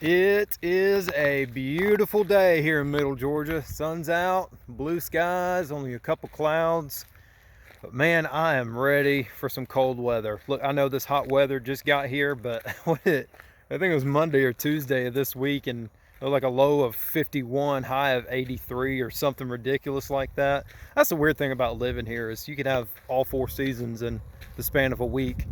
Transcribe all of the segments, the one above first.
It is a beautiful day here in Middle Georgia. Sun's out, blue skies, only a couple clouds. But man, I am ready for some cold weather. Look, I know this hot weather just got here, but I think it was Monday or Tuesday of this week, and it was like a low of 51, high of 83 or something ridiculous like that. That's the weird thing about living here is you can have all four seasons in the span of a week.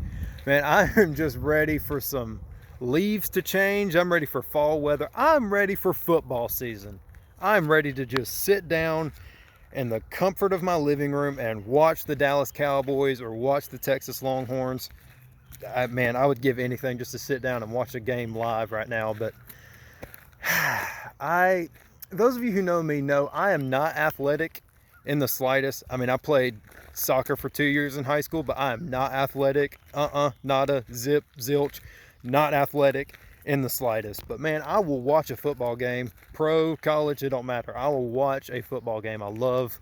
Man, I am just ready for some leaves to change. I'm ready for fall weather. I'm ready for football season. I'm ready to just sit down in the comfort of my living room and watch the Dallas Cowboys or watch the Texas Longhorns. Man, I would give anything just to sit down and watch a game live right now. But those of you who know me know I am not athletic in the slightest. I mean, I played soccer for 2 years in high school, but I am not athletic. Not a zip, zilch. Not athletic in the slightest. But man, I will watch a football game, pro, college, it don't matter. I will watch a football game. I love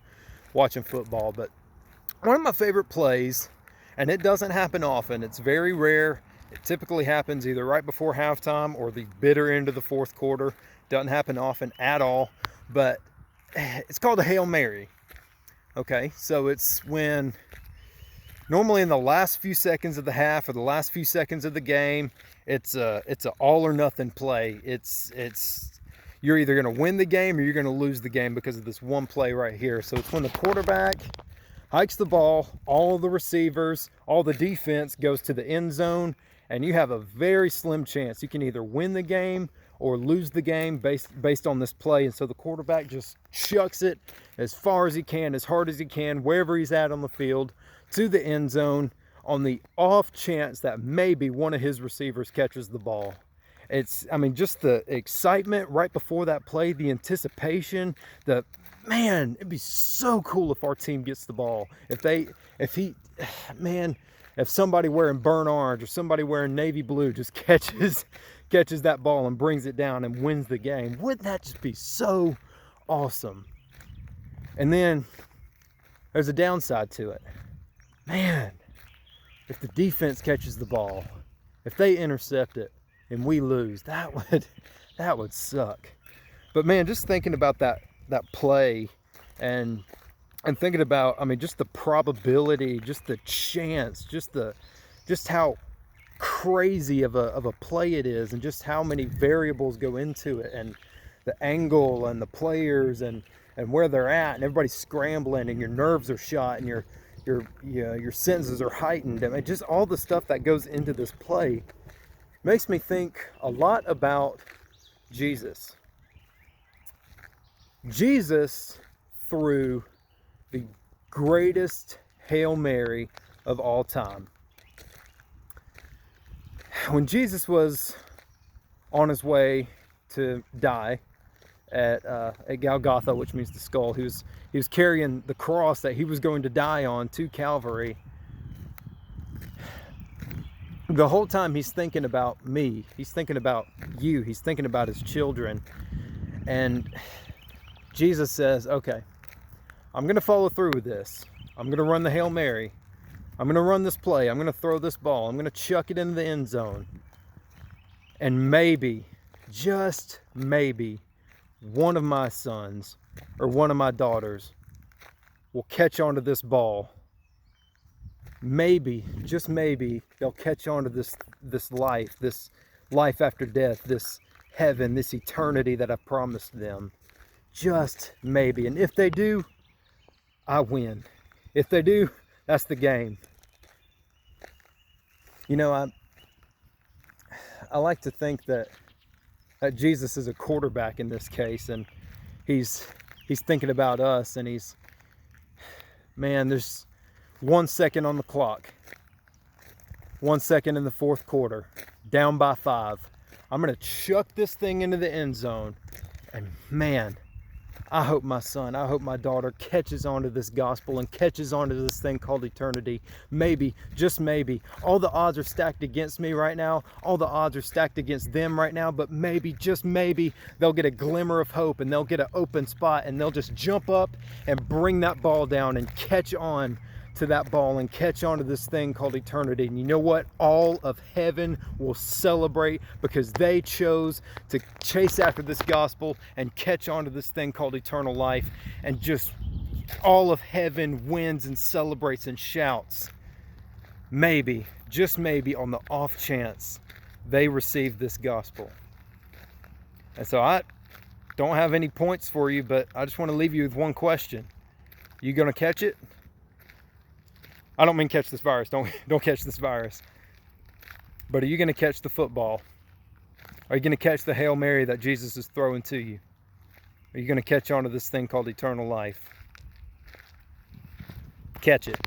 watching football. But one of my favorite plays, and it doesn't happen often, it's very rare. It typically happens either right before halftime or the bitter end of the fourth quarter. Doesn't happen often at all, but it's called a Hail Mary. Okay, so it's when normally in the last few seconds of the half or the last few seconds of the game, it's a all or nothing play. It's you're either going to win the game or you're going to lose the game because of this one play right here. So it's when the quarterback hikes the ball, all the receivers, all the defense goes to the end zone, and you have a very slim chance. You can either win the game or lose the game based on this play. And so the quarterback just chucks it as far as he can, as hard as he can, wherever he's at on the field, to the end zone on the off chance that maybe one of his receivers catches the ball. I mean, just the excitement right before that play, the anticipation, man, it'd be so cool if our team gets the ball. If somebody wearing burnt orange or somebody wearing navy blue just catches that ball and brings it down and wins the game. Wouldn't that just be so awesome? And then there's a downside to it. Man, if the defense catches the ball, if they intercept it and we lose, that would suck. But man, just thinking about that play and thinking about, I mean, just the probability, just the chance, just how crazy of a play it is, and just how many variables go into it, and the angle and the players and where they're at, and everybody's scrambling, and your nerves are shot, and your senses are heightened. I mean, just all the stuff that goes into this play makes me think a lot about Jesus. Jesus threw the greatest Hail Mary of all time. When Jesus was on his way to die at Golgotha, which means the skull, he was carrying the cross that he was going to die on to Calvary. The whole time he's thinking about me, he's thinking about you, he's thinking about his children. And Jesus says, okay, I'm going to follow through with this. I'm going to run the Hail Mary. I'm going to run this play. I'm going to throw this ball. I'm going to chuck it into the end zone. And maybe, just maybe, one of my sons or one of my daughters will catch onto this ball. Maybe, just maybe, they'll catch onto this life after death, this heaven, this eternity that I promised them. Just maybe. And if they do, I win. If they do, that's the game. You know, I like to think that Jesus is a quarterback in this case, and he's thinking about us, and there's 1 second on the clock. 1 second in the fourth quarter. Down by 5. I'm going to chuck this thing into the end zone, and man, I hope my son, I hope my daughter catches onto this gospel and catches onto this thing called eternity. Maybe, just maybe, all the odds are stacked against me right now. All the odds are stacked against them right now. But maybe, just maybe, they'll get a glimmer of hope, and they'll get an open spot, and they'll just jump up and bring that ball down and catch on to that ball and catch onto this thing called eternity. And you know what? All of heaven will celebrate because they chose to chase after this gospel and catch onto this thing called eternal life. And just all of heaven wins and celebrates and shouts. Maybe, just maybe, on the off chance they receive this gospel. And so I don't have any points for you, but I just want to leave you with one question. You gonna catch it? I don't mean catch this virus. Don't catch this virus. But are you gonna catch the football? Are you gonna catch the Hail Mary that Jesus is throwing to you? Are you gonna catch on to this thing called eternal life? Catch it.